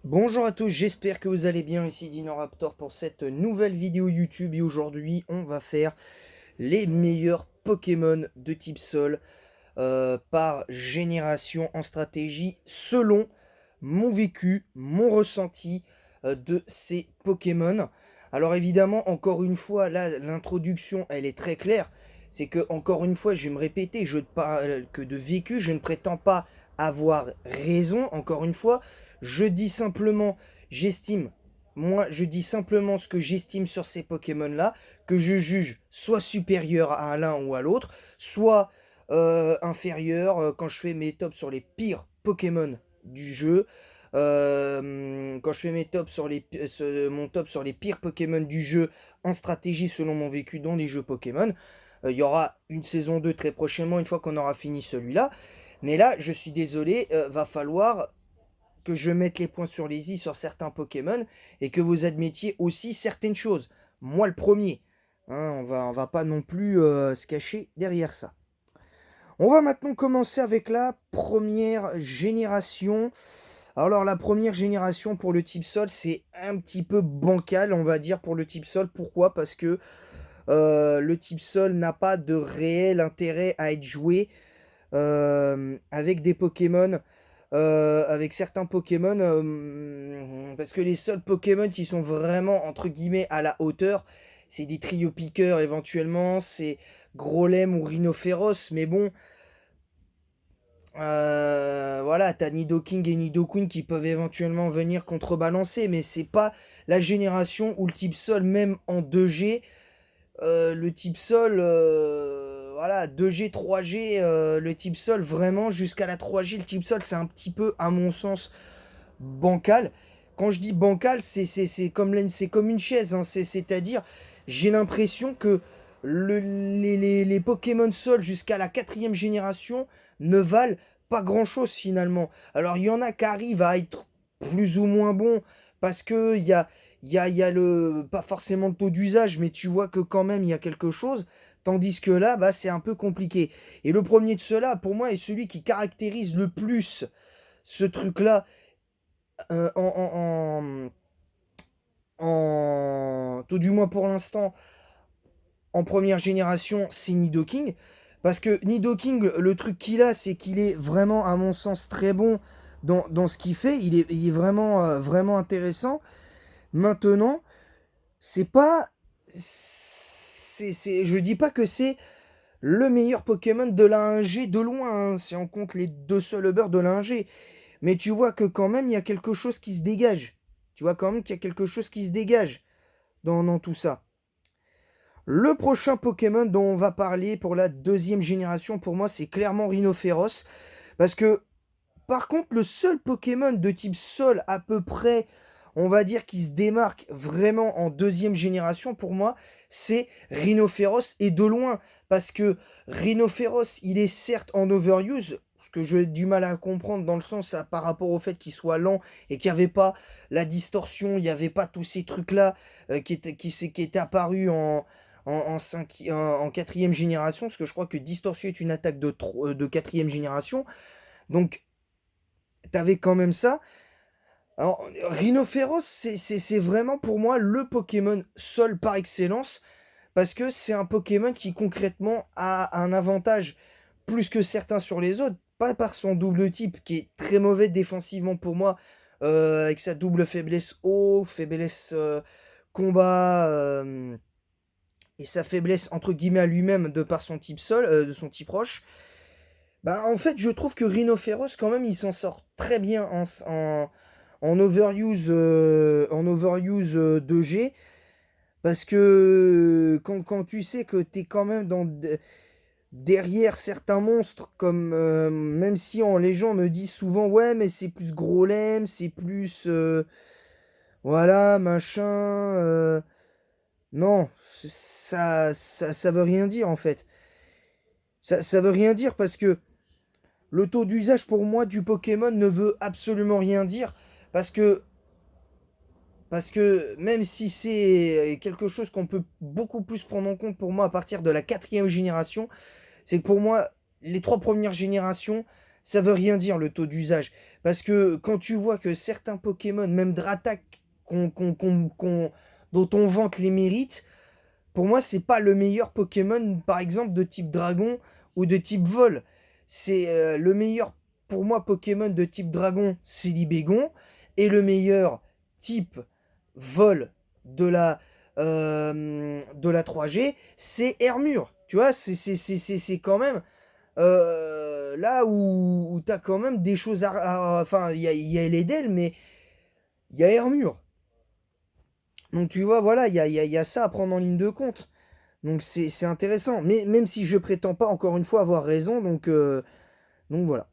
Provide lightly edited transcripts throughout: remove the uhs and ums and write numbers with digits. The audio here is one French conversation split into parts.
Bonjour à tous, j'espère que vous allez bien, ici Dinoraptor pour cette nouvelle vidéo YouTube et aujourd'hui on va faire les meilleurs Pokémon de type Sol par génération en stratégie selon mon vécu, mon ressenti de ces Pokémon. Alors évidemment, encore une fois, là l'introduction elle est très claire, c'est que encore une fois je vais me répéter, je ne parle que de vécu, je ne prétends pas avoir raison, encore une fois, je dis simplement, j'estime, moi je dis simplement ce que j'estime sur ces Pokémon là, que je juge soit supérieur à l'un ou à l'autre, soit inférieur quand je fais mes tops sur les pires Pokémon du jeu. Quand je fais mes tops sur mon top sur les pires Pokémon du jeu en stratégie selon mon vécu dans les jeux Pokémon. Il y aura une saison 2 très prochainement, une fois qu'on aura fini celui-là. Mais là, je suis désolé, va falloir que je mette les points sur les i sur certains Pokémon et que vous admettiez aussi certaines choses. Moi, le premier. Hein, on va pas non plus se cacher derrière ça. On va maintenant commencer avec la première génération. Alors la première génération pour le type sol, c'est un petit peu bancal, on va dire, pour le type sol. Pourquoi? Parce que le type sol n'a pas de réel intérêt à être joué avec des Pokémon, avec certains Pokémon, parce que les seuls Pokémon qui sont vraiment, entre guillemets, à la hauteur, c'est des trio piqueurs éventuellement, c'est Grolem ou Rhinophéros, mais bon, voilà, t'as Nidoking et Nidoqueen qui peuvent éventuellement venir contrebalancer, mais c'est pas la génération où le type sol, même en 2G, le type sol, voilà, 2G, 3G, le type sol, vraiment, jusqu'à la 3G, le type sol, c'est un petit peu, à mon sens, bancal. Quand je dis bancal, c'est comme une chaise, hein, c'est-à-dire, j'ai l'impression que les Pokémon Sol jusqu'à la quatrième génération ne valent pas grand-chose finalement. Alors il y en a qui arrivent à être plus ou moins bons parce que il y a le pas forcément le taux d'usage, mais tu vois que quand même il y a quelque chose. Tandis que là, bah, c'est un peu compliqué. Et le premier de ceux-là, pour moi, est celui qui caractérise le plus ce truc-là, tout du moins pour l'instant, en première génération, c'est Nidoking. Parce que Nidoking, le truc qu'il a, c'est qu'il est vraiment, à mon sens, très bon dans ce qu'il fait. Il est vraiment, vraiment intéressant. Maintenant, c'est pas. Je dis pas que c'est le meilleur Pokémon de la 1G de loin, hein, si on compte les deux seuls Uber de la 1G. Mais tu vois que quand même, il y a quelque chose qui se dégage. Tu vois quand même qu'il y a quelque chose qui se dégage dans tout ça. Le prochain Pokémon dont on va parler pour la deuxième génération, pour moi, c'est clairement Rhinophéros. Parce que, par contre, le seul Pokémon de type Sol, à peu près, on va dire, qui se démarque vraiment en deuxième génération, pour moi, c'est Rhinophéros, et de loin. Parce que Rhinophéros, il est certes en overuse, ce que j'ai du mal à comprendre dans le sens par rapport au fait qu'il soit lent et qu'il n'y avait pas la distorsion, il n'y avait pas tous ces trucs-là qui étaient apparus en quatrième génération, parce que je crois que distorsion est une attaque de quatrième génération. Donc, t'avais quand même ça. Alors, Rhinophéros, c'est vraiment pour moi le Pokémon sol par excellence, parce que c'est un Pokémon qui concrètement a un avantage plus que certains sur les autres, pas par son double type, qui est très mauvais défensivement pour moi, avec sa double faiblesse eau, faiblesse combat, et sa faiblesse entre guillemets à lui-même de par son type sol, de son type roche. Bah, en fait, je trouve que Rhinophéros, quand même, il s'en sort très bien en overuse 2G. Parce que quand tu sais que tu es quand même derrière certains monstres, comme même si les gens me disent souvent, ouais, mais c'est plus Grolem, c'est plus. Voilà, machin. Non, ça veut rien dire en fait. Ça veut rien dire parce que le taux d'usage pour moi du Pokémon ne veut absolument rien dire. Parce que, parce que même si c'est quelque chose qu'on peut beaucoup plus prendre en compte pour moi à partir de la quatrième génération, c'est que pour moi, les trois premières générations, ça veut rien dire le taux d'usage. Parce que quand tu vois que certains Pokémon, même Dratak, dont on vante les mérites, pour moi, c'est pas le meilleur Pokémon, par exemple, de type Dragon ou de type Vol. C'est le meilleur, pour moi, Pokémon de type Dragon, c'est Libégon. Et le meilleur type Vol de la 3G, c'est Hermure. Tu vois, c'est quand même là où tu as quand même des choses enfin, il y a Eledel, mais il y a Hermure. Donc tu vois, voilà, il y a ça à prendre en ligne de compte. Donc c'est intéressant. Mais même si je prétends pas, encore une fois, avoir raison, donc voilà.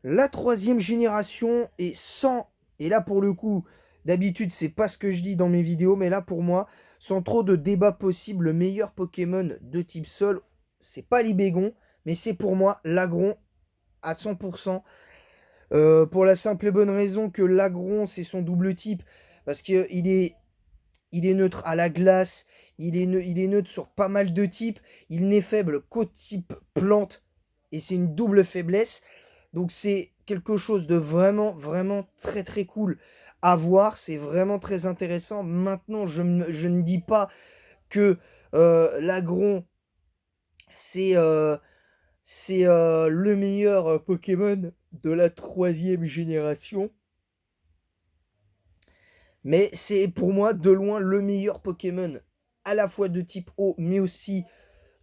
La troisième génération est sans... Et là, pour le coup, d'habitude, c'est pas ce que je dis dans mes vidéos, mais là, pour moi, sans trop de débat possible, le meilleur Pokémon de type Sol, c'est pas Libégon, mais c'est pour moi l'Agron à 100%. Pour la simple et bonne raison que l'Agron, c'est son double type. Parce il est neutre à la glace, il est neutre sur pas mal de types, il n'est faible qu'au type plante, et c'est une double faiblesse. Donc c'est quelque chose de vraiment, vraiment très très cool à voir, c'est vraiment très intéressant. Maintenant, je ne dis pas que l'Agron, c'est le meilleur Pokémon de la troisième génération. Mais c'est pour moi de loin le meilleur Pokémon, à la fois de type eau, mais aussi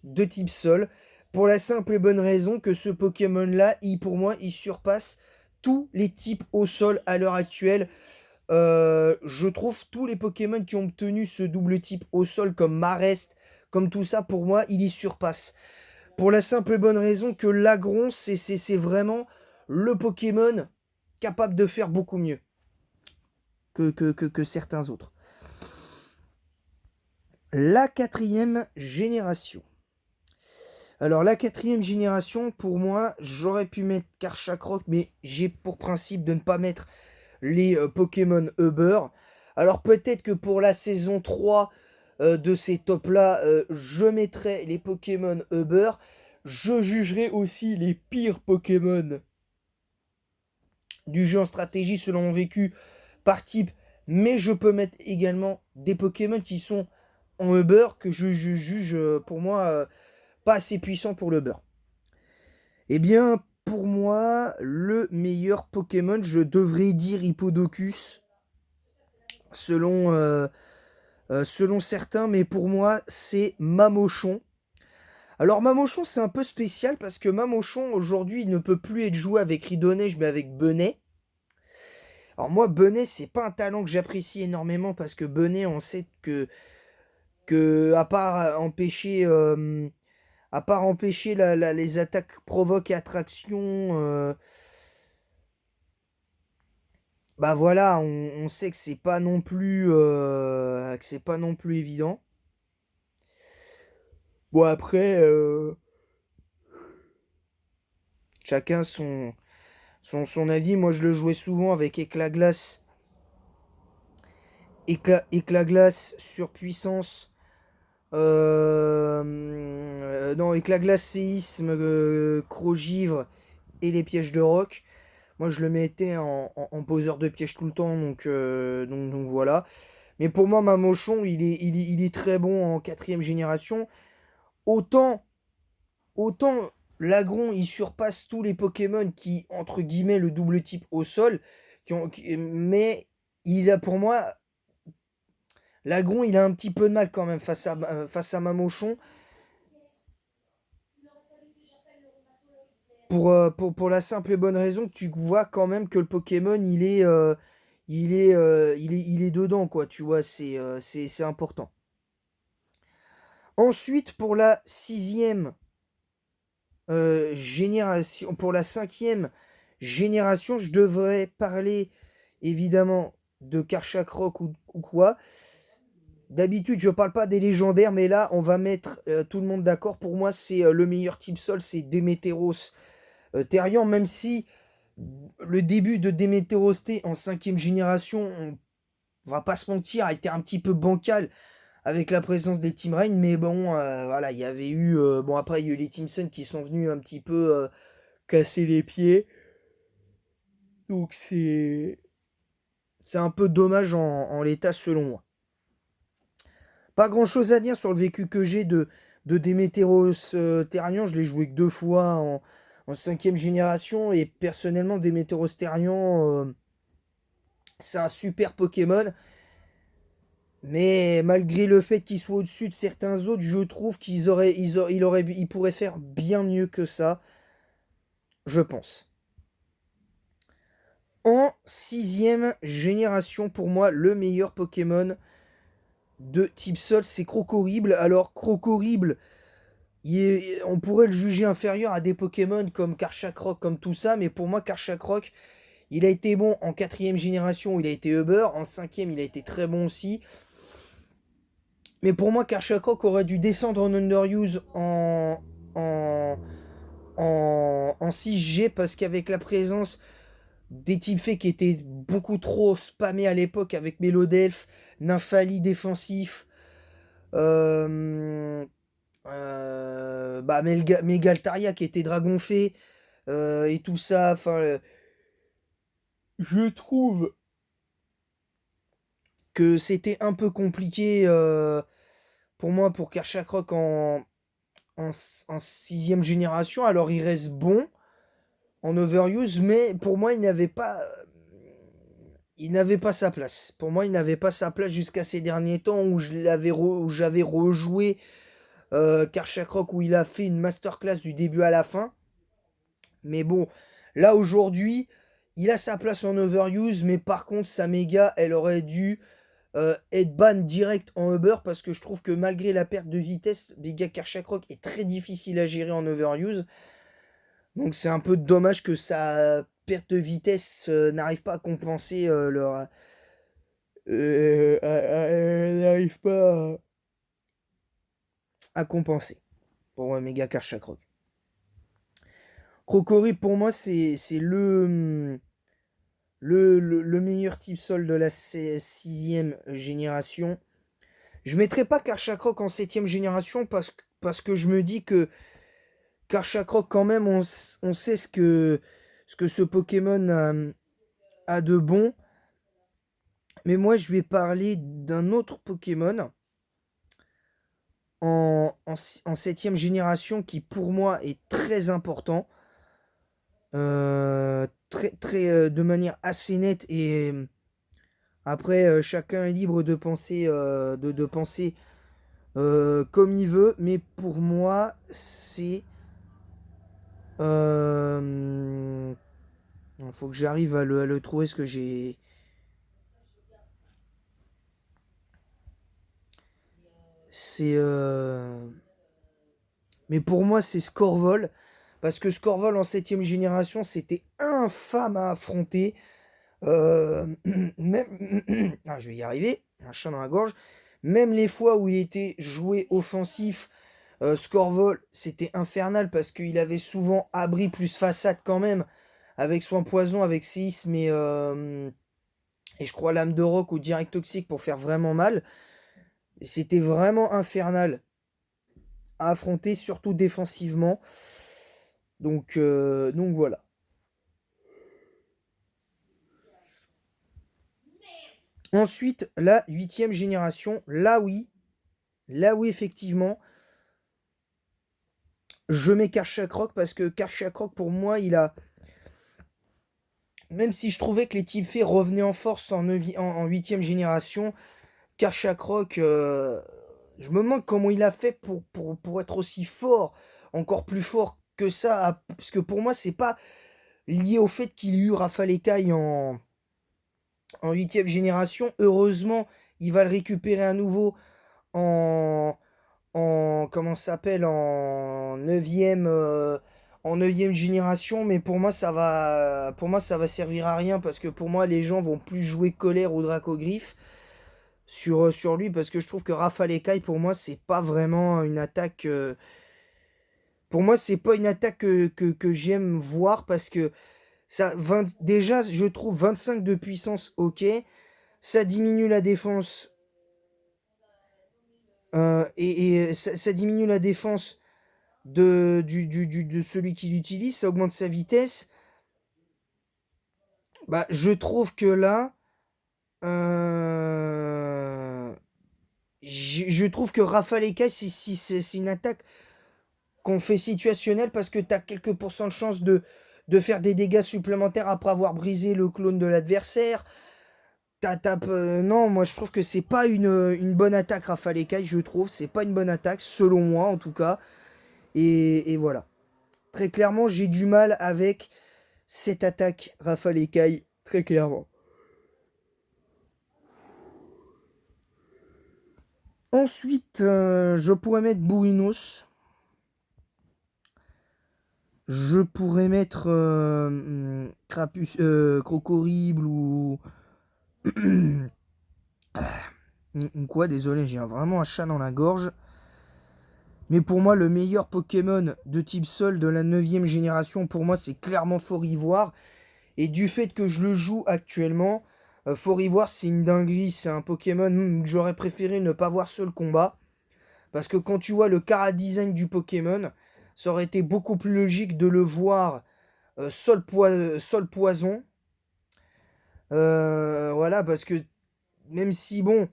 de type sol. Pour la simple et bonne raison que ce Pokémon-là, pour moi, il surpasse tous les types au sol à l'heure actuelle. Je trouve tous les Pokémon qui ont obtenu ce double type au sol, comme Marest, comme tout ça, pour moi, il y surpasse. Pour la simple et bonne raison que l'Agron, c'est vraiment le Pokémon capable de faire beaucoup mieux que certains autres. La quatrième génération. Alors la quatrième génération, pour moi, j'aurais pu mettre Karchakrok, mais j'ai pour principe de ne pas mettre les Pokémon Uber. Alors peut-être que pour la saison 3 de ces tops-là, je mettrai les Pokémon Uber. Je jugerai aussi les pires Pokémon du jeu en stratégie selon mon vécu par type. Mais je peux mettre également des Pokémon qui sont en Uber que je juge pour moi pas assez puissants pour le beurre. Eh bien, pour moi, le meilleur Pokémon, je devrais dire Hippodocus, selon certains, mais pour moi, c'est Mamochon. Alors, Mamochon, c'est un peu spécial parce que Mamochon, aujourd'hui, il ne peut plus être joué avec Ridonneige, mais avec Benet. Alors, moi, Benet, c'est pas un talent que j'apprécie énormément parce que Benet, on sait que à part empêcher. Les attaques provoque et attraction, bah voilà, on sait que c'est pas non plus évident. Bon après, chacun son avis. Moi je le jouais souvent avec éclat glace, éclat glace, surpuissance. Non, éclat glace, séisme, crogivre et les pièges de roc. Moi, je le mettais en poseur de pièges tout le temps, donc voilà. Mais pour moi, Mamochon, il est très bon en quatrième génération. Autant, autant l'Agron, il surpasse tous les Pokémon qui, entre guillemets, le double type au sol. Mais il a pour moi, l'Agron, il a un petit peu de mal quand même face à Mamochon. Pour la simple et bonne raison que tu vois quand même que le Pokémon, il est dedans, quoi, tu vois, c'est important. Ensuite, pour la sixième génération, pour la cinquième génération, je devrais parler évidemment de Karchakrok ou quoi. D'habitude, je parle pas des légendaires, mais là, on va mettre tout le monde d'accord. Pour moi, c'est le meilleur type sol, c'est Démétéros Therian, même si le début de Démétéros T en cinquième génération, on va pas se mentir, a été un petit peu bancal avec la présence des Team Rain, mais bon, voilà, il y avait eu... bon, après, il y a eu les Team Sun qui sont venus un petit peu casser les pieds. Donc c'est un peu dommage en l'état selon moi. Pas grand chose à dire sur le vécu que j'ai de Démétéros Therian. Je l'ai joué que 2 fois en 5e génération. Et personnellement, Démétéros Therian, c'est un super Pokémon. Mais malgré le fait qu'il soit au-dessus de certains autres, je trouve il pourrait faire bien mieux que ça, je pense. En 6e génération, pour moi, le meilleur Pokémon de type Sol, c'est Crocorible. Alors, Crocorible, on pourrait le juger inférieur à des Pokémon comme Karchakroc, comme tout ça, mais pour moi, Karchakroc, il a été bon en 4e génération, où il a été Uber, en 5e, il a été très bon aussi. Mais pour moi, Karchakroc aurait dû descendre en Underuse en, en 6G, parce qu'avec la présence des types faits qui étaient beaucoup trop spammés à l'époque avec Mélodelph, Nymphali défensif, Megaltaria qui était Dragonfée, et tout ça. Enfin, je trouve que c'était un peu compliqué pour moi pour Karchakroc en 6e génération. Alors il reste bon en overuse, mais pour moi il n'avait pas sa place. Pour moi, il n'avait pas sa place jusqu'à ces derniers temps où où j'avais rejoué Karchakroc, où il a fait une masterclass du début à la fin. Mais bon, là aujourd'hui, il a sa place en overuse, mais par contre, sa méga, elle aurait dû être ban direct en Uber, parce que je trouve que malgré la perte de vitesse, méga Karchakroc est très difficile à gérer en overuse. Donc c'est un peu dommage que sa perte de vitesse n'arrive pas à compenser n'arrive pas à compenser pour méga Karchakroc. Crocori, pour moi, c'est le meilleur type sol de la 6e génération. Je ne mettrai pas Karchakroc en 7e génération parce que je me dis que Karchakroc, quand même, on sait ce que ce Pokémon a de bon. Mais moi, je vais parler d'un autre Pokémon en 7e génération qui, pour moi, est très important. De manière assez nette. Et après, chacun est libre de penser, de penser comme il veut. Mais pour moi, c'est... Il faut que j'arrive à le trouver, ce que j'ai... C'est... Mais pour moi, c'est Scorvol. Parce que Scorvol en 7e génération, c'était infâme à affronter. Même... ah, je vais y arriver. Un chat dans la gorge. Même les fois où il était joué offensif, Scorvol, c'était infernal parce qu'il avait souvent abri plus façade quand même. Avec soin poison, avec séisme et je crois lame de roc ou direct toxique pour faire vraiment mal. C'était vraiment infernal à affronter, surtout défensivement. Donc voilà. Ensuite, la 8e génération, là oui, effectivement, je mets Karchakroc parce que Karchakroc, pour moi, il a... Même si je trouvais que les types faits revenaient en force en 8e génération, Karchakroc, je me demande comment il a fait pour être aussi fort, encore plus fort que ça, parce que pour moi, c'est pas lié au fait qu'il y eut Rafale Écaille en 8e génération. Heureusement, il va le récupérer à nouveau en, comment ça s'appelle, en 9e, génération, mais pour moi, ça va servir à rien, parce que pour moi, les gens vont plus jouer Colère ou Dracogriffe sur lui, parce que je trouve que Rafale Écaille, pour moi, c'est pas vraiment une attaque. Pour moi, c'est pas une attaque que j'aime voir, parce que déjà, je trouve 25 de puissance, ok. Ça diminue la défense. Ça diminue la défense de celui qui l'utilise. Ça augmente sa vitesse. Bah, je trouve que là, je trouve que Rafale Écaille, c'est une attaque qu'on fait situationnelle parce que tu as quelques pourcents de chance de faire des dégâts supplémentaires après avoir brisé le clone de l'adversaire. Non, moi je trouve que c'est pas une bonne attaque Rafale Écaille, je trouve. C'est pas une bonne attaque, selon moi en tout cas. Et voilà. Très clairement, j'ai du mal avec cette attaque Rafale Écaille, très clairement. Ensuite, je pourrais mettre Bourrinos. Je pourrais mettre Crapus, Crocorible ou... ou quoi, désolé, j'ai vraiment un chat dans la gorge. Mais pour moi, le meilleur Pokémon de type Sol de la 9ème génération, pour moi, c'est clairement Fort-Ivoire. Et du fait que je le joue actuellement, Fort-Ivoire, c'est une dinguerie. C'est un Pokémon que j'aurais préféré ne pas voir seul combat. Parce que quand tu vois le chara-design du Pokémon, ça aurait été beaucoup plus logique de le voir sol poison. Voilà, parce que même si, bon,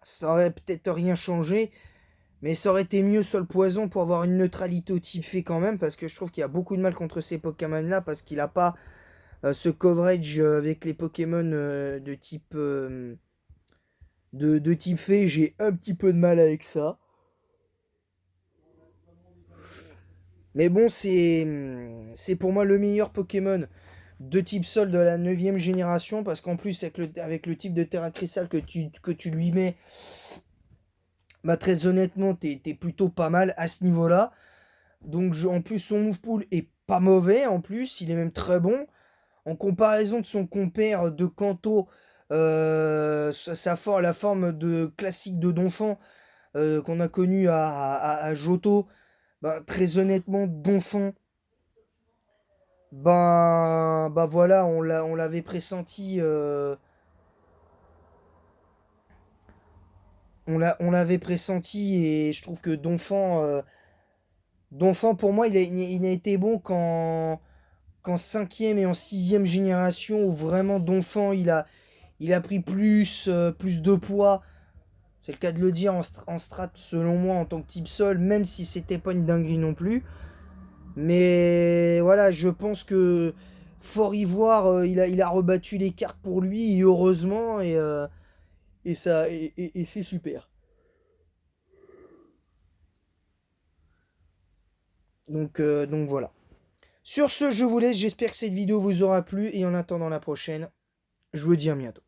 ça aurait peut-être rien changé, mais ça aurait été mieux sol poison pour avoir une neutralité au type fée quand même, parce que je trouve qu'il y a beaucoup de mal contre ces Pokémon-là, parce qu'il n'a pas ce coverage avec les Pokémon de type fée. J'ai un petit peu de mal avec ça. Mais bon, c'est pour moi le meilleur Pokémon de type sol de la 9ème génération, parce qu'en plus, avec le type de Terra Cristal que tu lui mets, bah très honnêtement, t'es plutôt pas mal à ce niveau-là. Donc en plus, son move pool est pas mauvais, en plus, il est même très bon. En comparaison de son compère de Kanto, la forme de classique de Donphan qu'on a connu à Johto, bah, très honnêtement, Donphan, bah voilà, on l'avait pressenti, on l'avait pressenti, et je trouve que Donphan pour moi, il a été bon qu'en 5ème et en 6ème génération, où vraiment Donphan, il a pris plus de poids. C'est le cas de le dire en strat, selon moi, en tant que type sol, même si c'était pas une dinguerie non plus. Mais voilà, je pense que Fort Ivoire, il a rebattu les cartes pour lui, et heureusement, et c'est super. Donc voilà. Sur ce, je vous laisse, j'espère que cette vidéo vous aura plu, et en attendant la prochaine, je vous dis à bientôt.